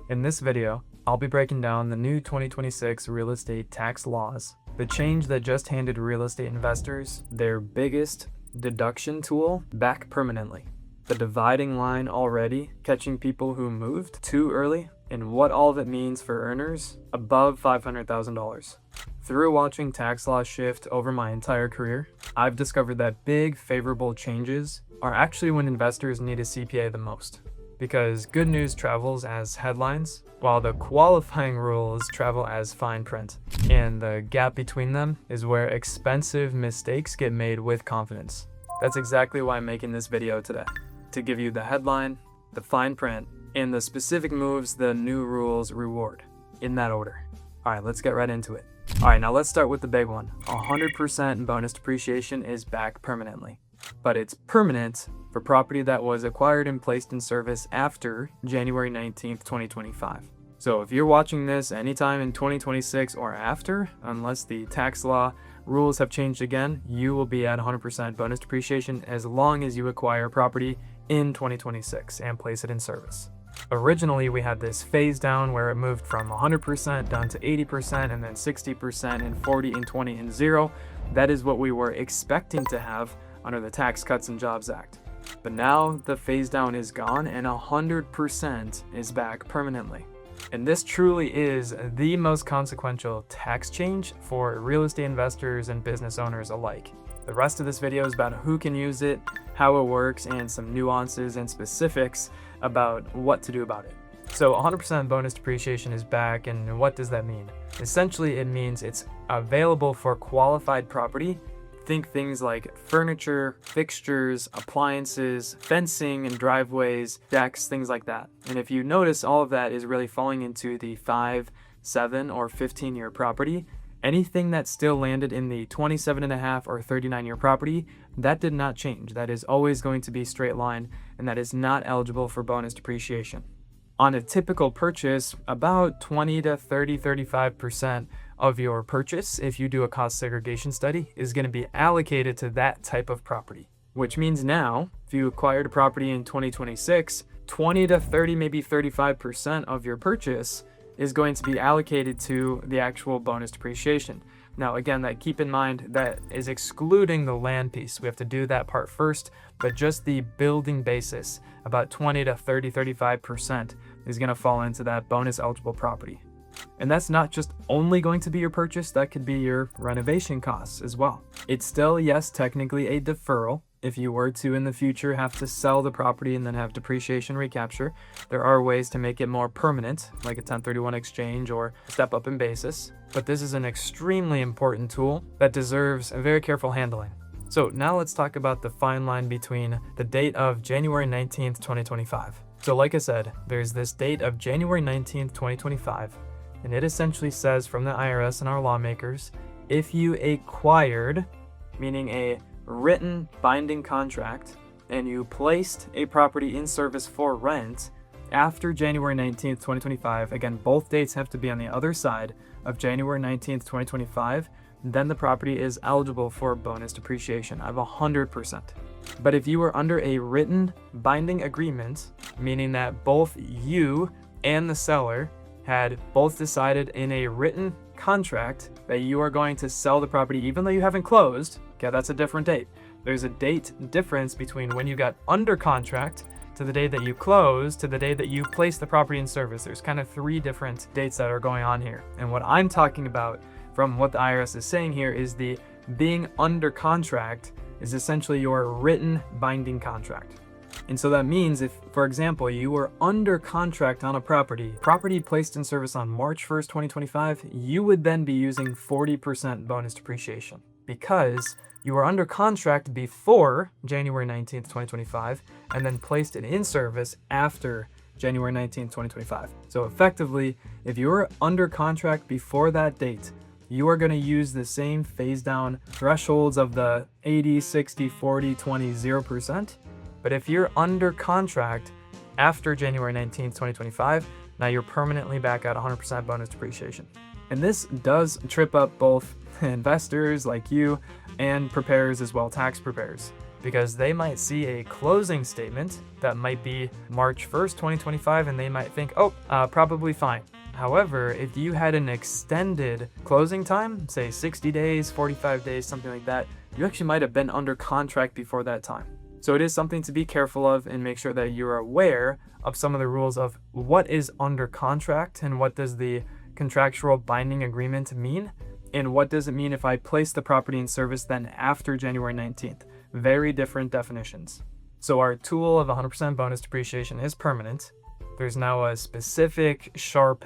In this video, I'll be breaking down the new 2026 real estate tax laws, the change that just handed real estate investors their biggest deduction tool back permanently, the dividing line already catching people who moved too early, and what all of it means for earners above $500,000. Through watching tax laws shift over my entire career, I've discovered that big favorable changes are actually when investors need a CPA the most. Because good news travels as headlines, while the qualifying rules travel as fine print. And the gap between them is where expensive mistakes get made with confidence. That's exactly why I'm making this video today, to give you the headline, the fine print, and the specific moves the new rules reward, in that order. Alright, let's get right into it. Alright, now let's start with the big one. 100% bonus depreciation is back permanently. But it's permanent for property that was acquired and placed in service after January 19th, 2025. So if you're watching this anytime in 2026 or after, unless the tax law rules have changed again, you will be at 100% bonus depreciation as long as you acquire property in 2026 and place it in service. Originally, we had this phase down where it moved from 100% down to 80% and then 60% and 40 and 20 and 0. That is what we were expecting to have under the Tax Cuts and Jobs Act. But now the phase down is gone and 100% is back permanently. And this truly is the most consequential tax change for real estate investors and business owners alike. The rest of this video is about who can use it, how it works, and some nuances and specifics about what to do about it. So 100% bonus depreciation is back, and what does that mean? Essentially, it means it's available for qualified property. Think things like furniture, fixtures, appliances, fencing and driveways, decks, things like that. And if you notice, all of that is really falling into the 5, 7, or 15-year property. Anything that still landed in the 27.5 or 39-year property, that did not change. That is always going to be straight line, and that is not eligible for bonus depreciation. On a typical purchase, about 20 to 35% of your purchase, if you do a cost segregation study, is going to be allocated to that type of property. Which means now, if you acquired a property in 2026, 20 to 30, maybe 35% of your purchase is going to be allocated to the actual bonus depreciation. Now again, that keep in mind that is excluding the land piece. We have to do that part first, but just the building basis, about 20 to 35% is going to fall into that bonus eligible property. And that's not just only going to be your purchase, that could be your renovation costs as well. It's still, yes, technically a deferral. If you were to in the future have to sell the property and then have depreciation recapture, there are ways to make it more permanent, like a 1031 exchange or step up in basis. But this is an extremely important tool that deserves a very careful handling. So now let's talk about the fine line between the date of January 19th, 2025. So like I said, there's this date of January 19th, 2025, and it essentially says from the IRS and our lawmakers, if you acquired, meaning a written binding contract, and you placed a property in service for rent after January 19th, 2025, again, both dates have to be on the other side of January 19th, 2025, then the property is eligible for bonus depreciation of 100%. But if you were under a written binding agreement, meaning that both you and the seller had both decided in a written contract that you are going to sell the property even though you haven't closed, okay, that's a different date. There's a date difference between when you got under contract to the day that you closed to the day that you placed the property in service. There's kind of 3 different dates that are going on here. And what I'm talking about from what the IRS is saying here is the being under contract is essentially your written binding contract. And so that means if, for example, you were under contract on a property placed in service on March 1st, 2025, you would then be using 40% bonus depreciation because you were under contract before January 19th, 2025, and then placed it in service after January 19th, 2025. So effectively, if you were under contract before that date, you are going to use the same phase down thresholds of the 80, 60, 40, 20, 0%. But if you're under contract after January 19th, 2025, now you're permanently back at 100% bonus depreciation. And this does trip up both investors like you and preparers as well, tax preparers. because they might see a closing statement that might be March 1st, 2025, and they might think, oh, probably fine. However, if you had an extended closing time, say 60 days, 45 days, something like that, you actually might have been under contract before that time. So it is something to be careful of, and make sure that you're aware of some of the rules of what is under contract and what does the contractual binding agreement mean, and what does it mean if I place the property in service then after January 19th. Very different definitions. So our tool of 100% bonus depreciation is permanent. There's now a specific sharp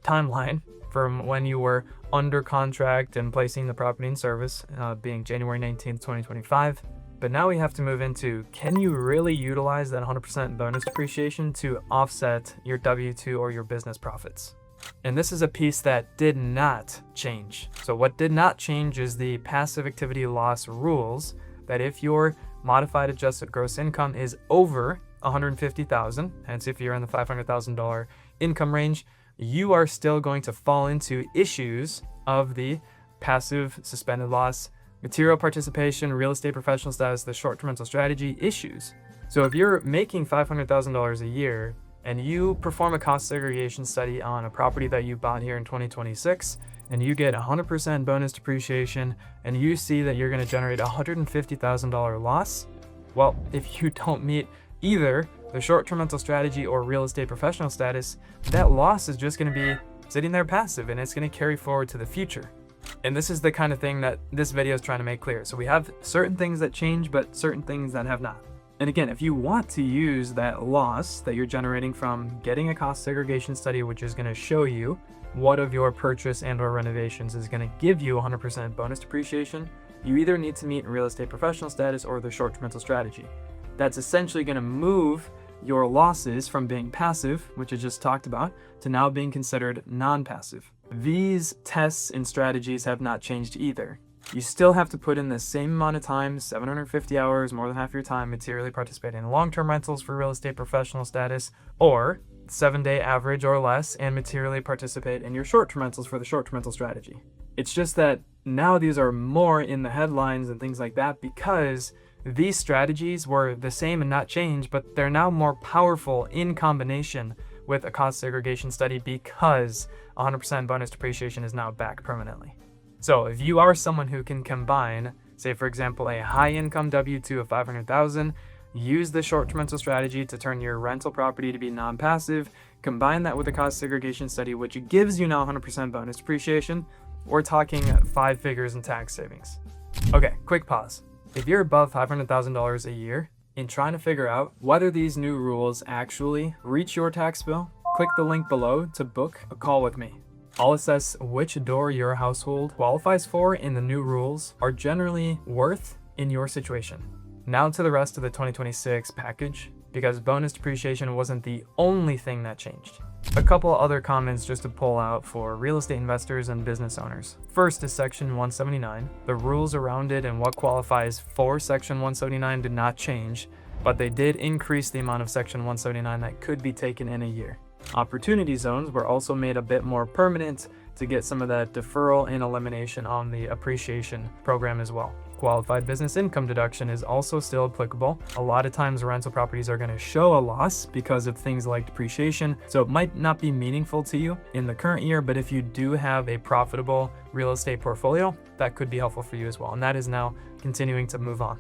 timeline from when you were under contract and placing the property in service, being January 19th, 2025. But now we have to move into, can you really utilize that 100% bonus depreciation to offset your W-2 or your business profits? And this is a piece that did not change. So what did not change is the passive activity loss rules, that if your modified adjusted gross income is over $150,000, hence if you're in the $500,000 income range, you are still going to fall into issues of the passive suspended loss, material participation, real estate professional status, the short-term rental strategy issues. So if you're making $500,000 a year and you perform a cost segregation study on a property that you bought here in 2026, and you get 100% bonus depreciation, and you see that you're going to generate a $150,000 loss, well, if you don't meet either the short-term rental strategy or real estate professional status, that loss is just going to be sitting there passive, and it's going to carry forward to the future. And this is the kind of thing that this video is trying to make clear. So we have certain things that change, but certain things that have not. And again, if you want to use that loss that you're generating from getting a cost segregation study, which is going to show you what of your purchase and or renovations is going to give you 100% bonus depreciation, you either need to meet real estate professional status or the short-term rental strategy. That's essentially going to move your losses from being passive, which I just talked about, to now being considered non-passive. These tests and strategies have not changed either. You still have to put in the same amount of time, 750 hours, more than half your time, materially participate in long-term rentals for real estate professional status, or 7-day average or less, and materially participate in your short-term rentals for the short-term rental strategy. It's just that now these are more in the headlines and things like that because these strategies were the same and not changed, but they're now more powerful in combination with a cost segregation study because 100% bonus depreciation is now back permanently. So if you are someone who can combine, say for example, a high income W-2 of $500,000, use the short-term rental strategy to turn your rental property to be non-passive, combine that with a cost segregation study, which gives you now 100% bonus depreciation, we're talking 5 figures in tax savings. Okay, quick pause. If you're above $500,000 a year and trying to figure out whether these new rules actually reach your tax bill, click the link below to book a call with me. I'll assess which door your household qualifies for and the new rules are generally worth in your situation. Now to the rest of the 2026 package, because bonus depreciation wasn't the only thing that changed. A couple other comments just to pull out for real estate investors and business owners. First is Section 179. The rules around it and what qualifies for Section 179 did not change, but they did increase the amount of Section 179 that could be taken in a year. Opportunity zones were also made a bit more permanent to get some of that deferral and elimination on the appreciation program as well. Qualified business income deduction is also still applicable. A lot of times rental properties are going to show a loss because of things like depreciation, so it might not be meaningful to you in the current year, but if you do have a profitable real estate portfolio, that could be helpful for you as well, and that is now continuing to move on.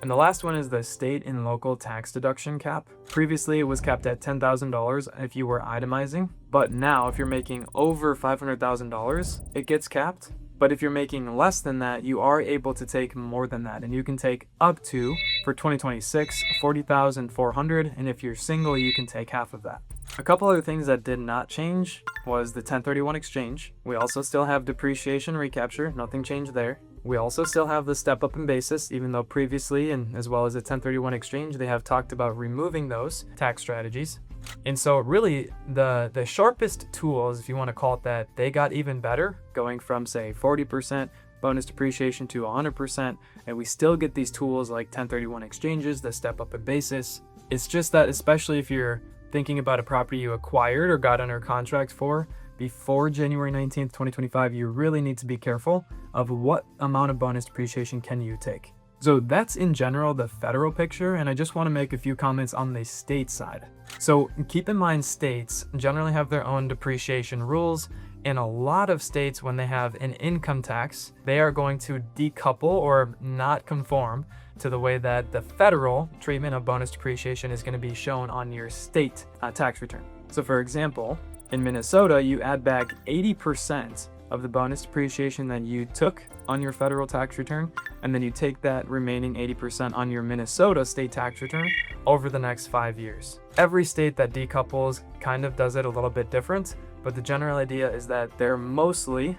And the last one is the state and local tax deduction cap. Previously, it was capped at $10,000 if you were itemizing, but now if you're making over $500,000, it gets capped. But if you're making less than that, you are able to take more than that, and you can take up to, for 2026, $40,400, and if you're single, you can take half of that. A couple other things that did not change was the 1031 exchange. We also still have depreciation recapture, nothing changed there. We also still have the step up in basis, even though previously, and as well as the 1031 exchange, they have talked about removing those tax strategies. And so really the sharpest tools, if you want to call it that, they got even better, going from say 40% bonus depreciation to 100%, and we still get these tools like 1031 exchanges, the step up in basis. It's just that especially if you're thinking about a property you acquired or got under contract for before January 19th, 2025, you really need to be careful of what amount of bonus depreciation can you take. So that's in general the federal picture, and I just want to make a few comments on the state side. So keep in mind, states generally have their own depreciation rules. In a lot of states, when they have an income tax, they are going to decouple or not conform to the way that the federal treatment of bonus depreciation is going to be shown on your state tax return. So for example, in Minnesota, you add back 80% of the bonus depreciation that you took on your federal tax return, and then you take that remaining 80% on your Minnesota state tax return over the next 5 years. Every state that decouples kind of does it a little bit different, but the general idea is that they're mostly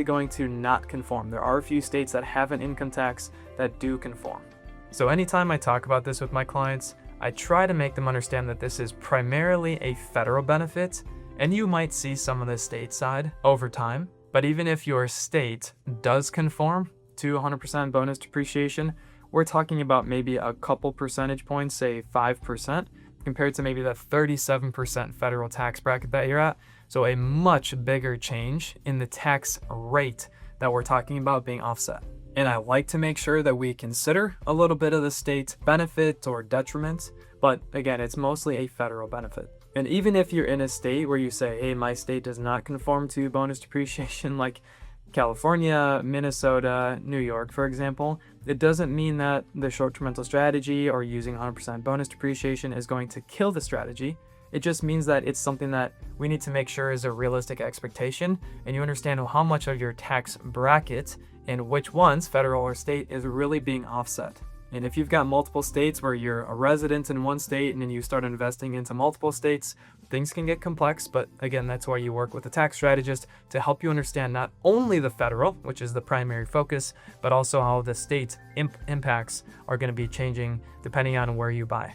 going to not conform. There are a few states that have an income tax that do conform. So anytime I talk about this with my clients, I try to make them understand that this is primarily a federal benefit, and you might see some of the state side over time. But even if your state does conform to 100% bonus depreciation, we're talking about maybe a couple percentage points, say 5%, compared to maybe the 37% federal tax bracket that you're at. So a much bigger change in the tax rate that we're talking about being offset. And I like to make sure that we consider a little bit of the state benefit or detriment, but again, it's mostly a federal benefit. And even if you're in a state where you say, hey, my state does not conform to bonus depreciation, like California, Minnesota, New York, for example, it doesn't mean that the short-term rental strategy or using 100% bonus depreciation is going to kill the strategy. It just means that it's something that we need to make sure is a realistic expectation, and you understand how much of your tax bracket and which ones, federal or state, is really being offset. And if you've got multiple states where you're a resident in one state and then you start investing into multiple states, things can get complex. But again, that's why you work with a tax strategist to help you understand not only the federal, which is the primary focus, but also how the state impacts are going to be changing depending on where you buy.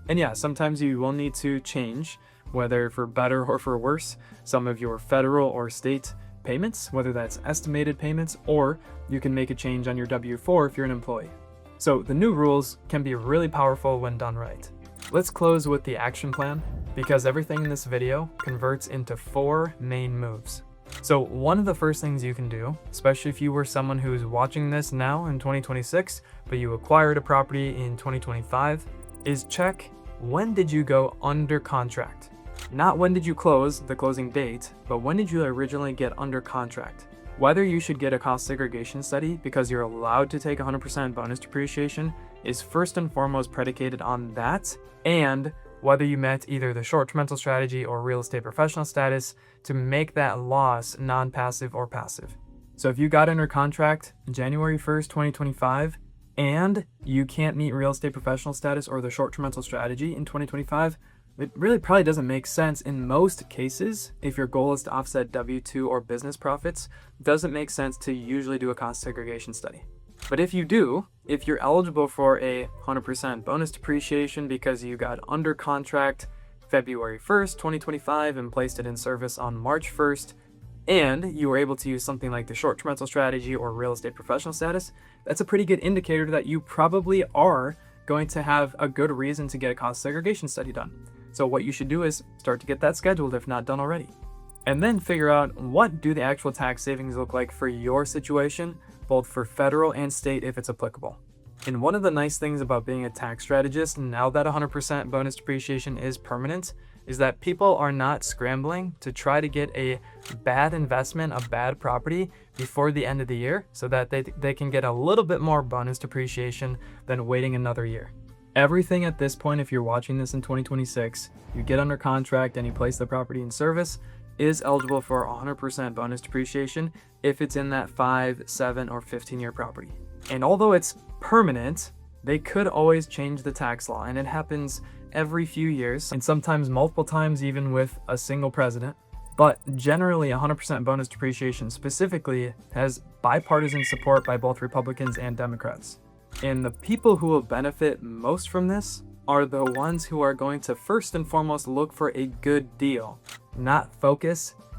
And yeah, sometimes you will need to change, whether for better or for worse, some of your federal or state payments, whether that's estimated payments, or you can make a change on your W-4 if you're an employee. So the new rules can be really powerful when done right. Let's close with the action plan, because everything in this video converts into 4 main moves. So one of the first things you can do, especially if you were someone who's watching this now in 2026, but you acquired a property in 2025, is check when did you go under contract. Not when did you close, the closing date, but when did you originally get under contract. Whether you should get a cost segregation study because you're allowed to take 100% bonus depreciation is first and foremost predicated on that, and whether you met either the short-term rental strategy or real estate professional status to make that loss non-passive or passive. So if you got under contract January 1st, 2025, and you can't meet real estate professional status or the short-term rental strategy in 2025, it really probably doesn't make sense in most cases. If your goal is to offset W-2 or business profits, it doesn't make sense to usually do a cost segregation study. But if you do, if you're eligible for a 100% bonus depreciation because you got under contract February 1st, 2025 and placed it in service on March 1st, and you were able to use something like the short-term rental strategy or real estate professional status, that's a pretty good indicator that you probably are going to have a good reason to get a cost segregation study done. So what you should do is start to get that scheduled if not done already. And then figure out what do the actual tax savings look like for your situation, both for federal and state if it's applicable. And one of the nice things about being a tax strategist now that 100% bonus depreciation is permanent is that people are not scrambling to try to get a bad investment, a bad property before the end of the year so that they can get a little bit more bonus depreciation than waiting another year. Everything at this point, if you're watching this in 2026, you get under contract and you place the property in service, is eligible for 100% bonus depreciation if it's in that 5, 7, or 15-year property. And although it's permanent, they could always change the tax law, and it happens every few years, and sometimes multiple times even with a single president. But generally, 100% bonus depreciation specifically has bipartisan support by both Republicans and Democrats. And the people who will benefit most from this are the ones who are going to first and foremost look for a good deal, not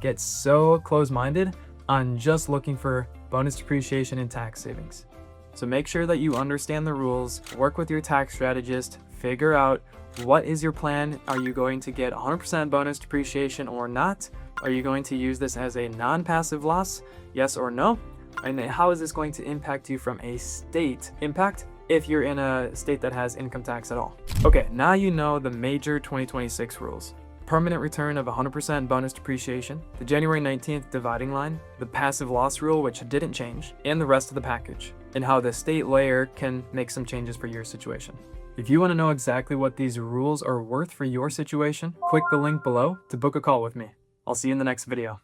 get so close-minded on just looking for bonus depreciation and tax savings. So make sure that you understand the rules, work with your tax strategist, figure out what is your plan. Are you going to get 100% bonus depreciation or not? Are you going to use this as a non-passive loss? Yes or no? And how is this going to impact you from a state impact if you're in a state that has income tax at all? Okay, now you know the major 2026 rules. Permanent return of 100% bonus depreciation, the January 19th dividing line, the passive loss rule, which didn't change, and the rest of the package, and how the state layer can make some changes for your situation. If you want to know exactly what these rules are worth for your situation, click the link below to book a call with me. I'll see you in the next video.